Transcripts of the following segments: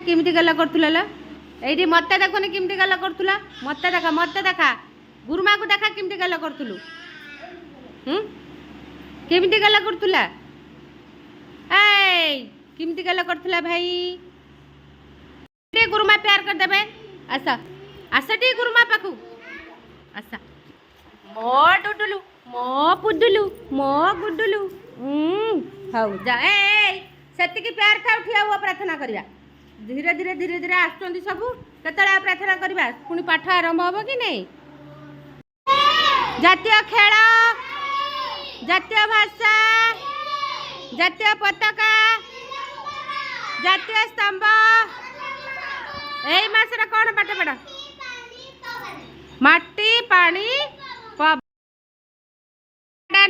केमिति गला करथुला ला एडी मते देखोनी केमिति गला करथुला मते देखा गुरुमा को देखा केमिति गला करथुलु केमिति गला करथुला ए केमिति गला करथुला भाई टे गुरुमा प्यार कर देबे आसा आसा टी गुरुमा पाखु आसा मो डुडुलु मो पुडुलु मो गुडुलु हाउ जा ए सेति की प्यार था उठिया हुआ प्रार्थना करिया धीरे धीरे धीरे धीरे आसुचंदी सबु केतला प्रार्थना करिबा पुनी पाठ आरंभ होबो कि नहीं जातीय खेल जातीय भाषा जातीय पताका जातीय स्तंभ एई मासरा कोन पाठ पढ़ा माटी पानी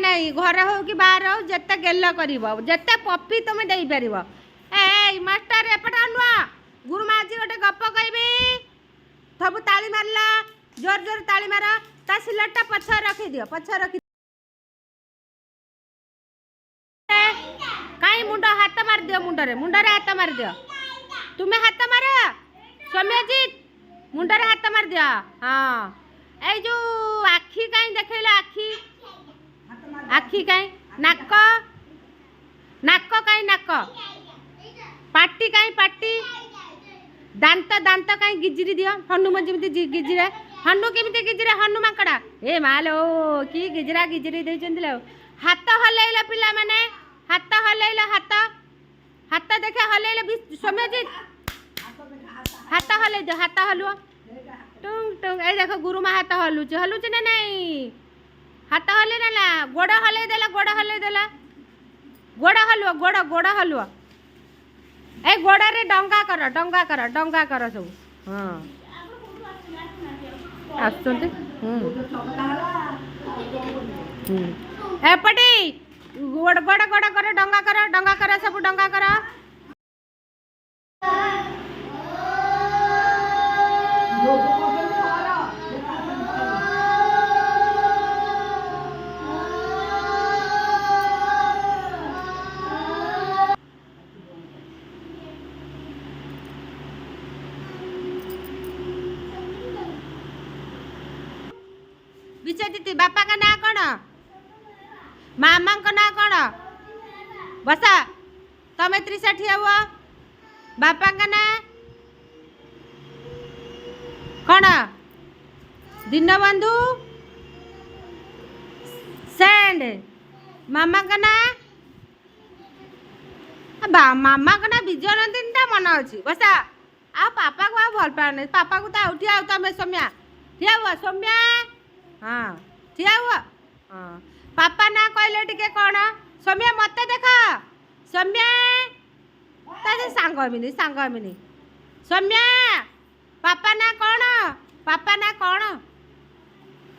नहीं घर हो कि बाहर हो जिते गेल कर जिते पपी तुम दे पार ए मास्टर एपटा नुआ गुरुमा आज गोटे गप कहबी सब ताली मारला जोर जोर ताली मार ता सिलटा पछ रखी दियो पछ रखी काई मुंडा हाथ मार दियो मुंडरे हाथ मार दियो तुम्हें हाथ मार सौम्यजीत मुंडरे हाथ मार दियो हाँ ए जो आखी काई देखैला आखी आखी काई नाक नाक काई नाक पाटी काई पाटी दांत दांत काई गिजरी दियो हनुमान जेमती गिजरे हनु केमती गिजरे हनु माकड़ा ए मालो की गिजरा गिजरी दे चंदिला हाथ हलैला पिला माने हाथ हलैला हाथ हाथ देखे हलैला सौम्यजीत हाथ हलै दे हाथ हलुओ टुंग टुंग ए देखो गुरुमा हाथ हलुचे ना नहीं हाथ हले ना गोड़ हले देला गोड़ हलुआ ए गोड़ रे डंगा कर सब हाँ आसुचंती एपटी गोड़ गोड़ गोड़ कर डंगा कर सब डंगा कर विचेदिति बापा का ना कौन मामा का ना कौन बसा तमें त्रिशा ठिया हुआ बापा का ना कौन दीनबंधु सेंड मामा का ना मामा का ना विजयनंदिनी ता मन अच्छी बसा आ पापा को भल पाने पापा को तो उठिया तमें सौम्या ठिया हुआ सौम्या हाँ ठिया हुआ हाँ पापा ना कहले टिके कौन सौम्या मत देख सौम्या तासे सांगमिनी सौम्या पापा ना कौन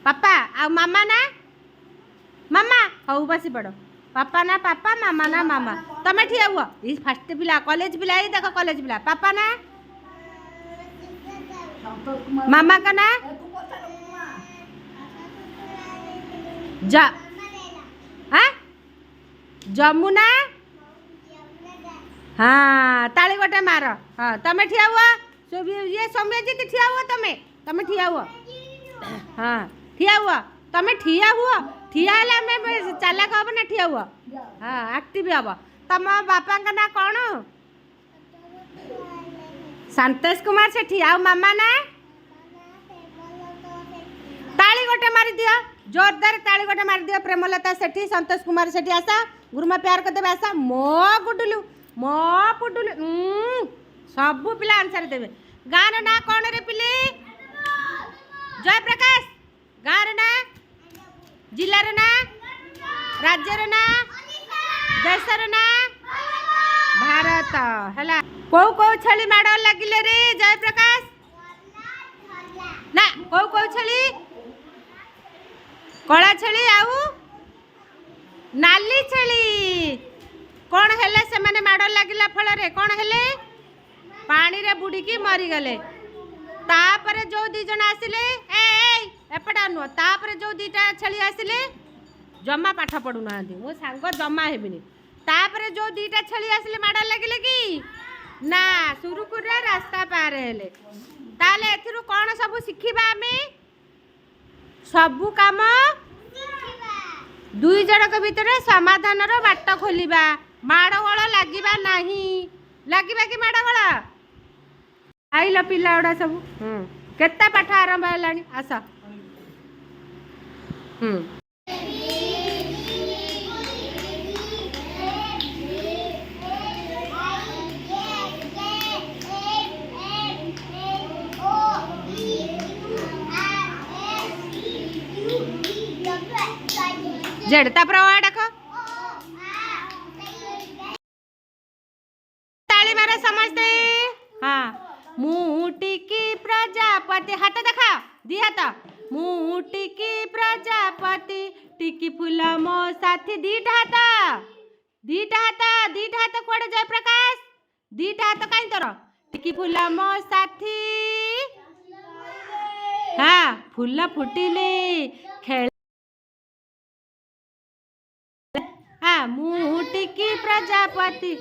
पापा आ मामा ना मामा हऊ बसी पड़ पापा ना पापा मामा ना मामा तमें ठिया हुआ ये फास्ट पिला कॉलेज पिला ये देख कॉलेज पिला पापा ना मामा का ना जा हाँ जमुना हाँ ताली गोटे मार हाँ तमें ठिया हुआ ये सौम्यजीत ठिया हुआ तमें ठिया हुआ हाँ ठिया हुआ तमें ठिया हुआ ठिया है मैं चालाक हम ना ठिया हुआ हाँ एक्टिव हम तम बापा का ना कौन संतोष कुमार सेठी आ मामा ना ताली गोटे मारी दियो जोरदार ताली गोटे मारी दियो प्रेमलता सेठी संतोष कुमार सेठी आसा गुरुमा प्यार कर देबे आसा मो गुडुलु सबू पिला आंसर देबे गाँव ना कौन रे पिली जय प्रकाश गाँव ना जिलार ना राज्यर ना देशर ना भारत है कौ छेली माड़ लगिले रे जय प्रकाश ना कौ छेली कला छेली आउ नाली छेली कौन हेले से माने माड़ लगिला फल रे कौन हेले पानी रे बुड़ीकी मरी गले तापरे जो दी जन आसिले एपटा नुह तापरे जो दीटा छेली आसिले जमा पाठ पढ़ु ना मो सांग जमा हेबिनी तापरे जो दीटा छेली आसिले माड़ लगिले कि ना सुरुकुरे बारे हेले ताले एथिरु कोन सब शिखिबा आमे सबु काम दुई जनक भितर समाधान रो बाट खोलिबा माड़गोल लागिबा नाही लागिबा कि माड़गोल आइल पिला उडा सब केत्ता पाठ आरंभ हेलानी आस जेड तापर वा देखो ताली मारे समझते हाँ मुटिकी प्रजापति हाथ देखा दी हाथ मुटिकी प्रजापति टिकी फूल मो साथी दीटा हाथ कुआडे जय प्रकाश दीटा हाथ कहीं तोर टिकी फूल मो साथी हाँ फूल फुटिले खेल हाँ मुटिकी प्रजापति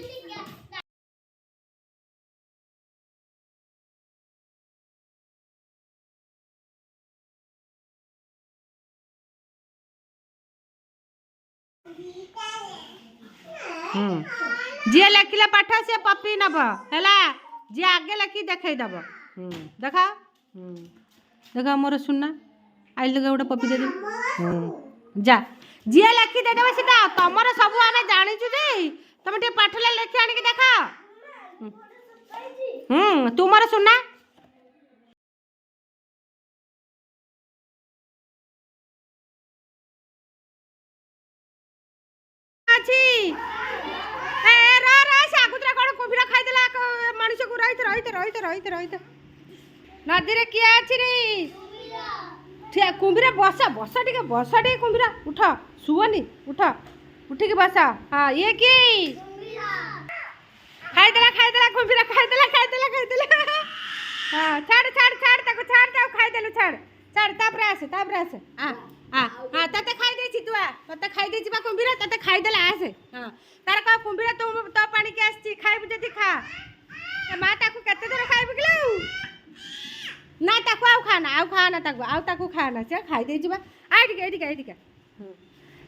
जी लिखिले पाठ से पपी नब है जी आगे लिखी देखे दब देखा देखा मोर सुना आई लगे गोटे पपी दे जा जी लिखी देदेव सीधा तुम सब आम जाचु जे तुम टे पाठ लिखी आनिक देख तुम सुना मनुष्य को रही नदी रे किए अच्छी रे कुंभीरा बस बस टे कुंभीरा उठ शुवनी उठ उठिक बस हाँ ये कि खाईदेला कुंभीरा खाईदेला हाँ छाड़ खाईदेलु छाड़ तापर आसे हाँ तते खाई देछि तू तते खाई देछि बा कुंभीरा तते खाईदेला आसे हाँ तार का कुंभीरा तुम तो पानी के आछि खाइबु जदी खा माँ ताकू केते थोर खाइबु किलो ना ताकू ताकू खाना से खाई देछि बा आइटिका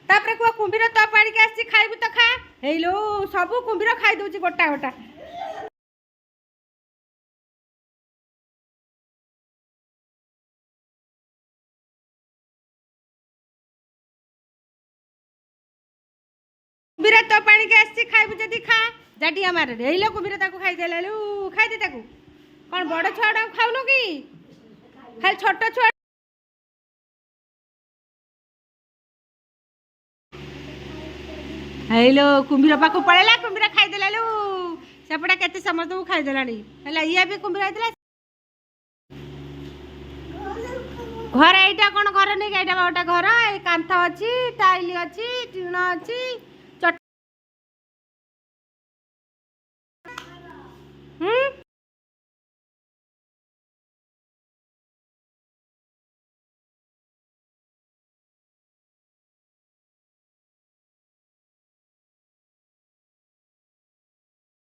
तापर को कुंभीरा तो पानी के आछि खाइबु तो खा हेलो सब कुंभीरा खाई दोछि गोटा कुंभीरा तो पानी के आछि खाइबु जदी खा जाटिया मारे हेलो कुंभीरा ताकू खाई देला खाई दे ताकू कौन बड़ छुआ खाऊनु कि खाली छोट छुआ हेलो कुंभीर पाखु पड़ेला कुंभीर खाईदेला सेपटा केते समस्त को खाईदेलानी हैला इया भी कुंभीर आइतला घर एटा कोन घर नै एटा गोटा घर ए कांथा अछि टाइल अछि टीना अछि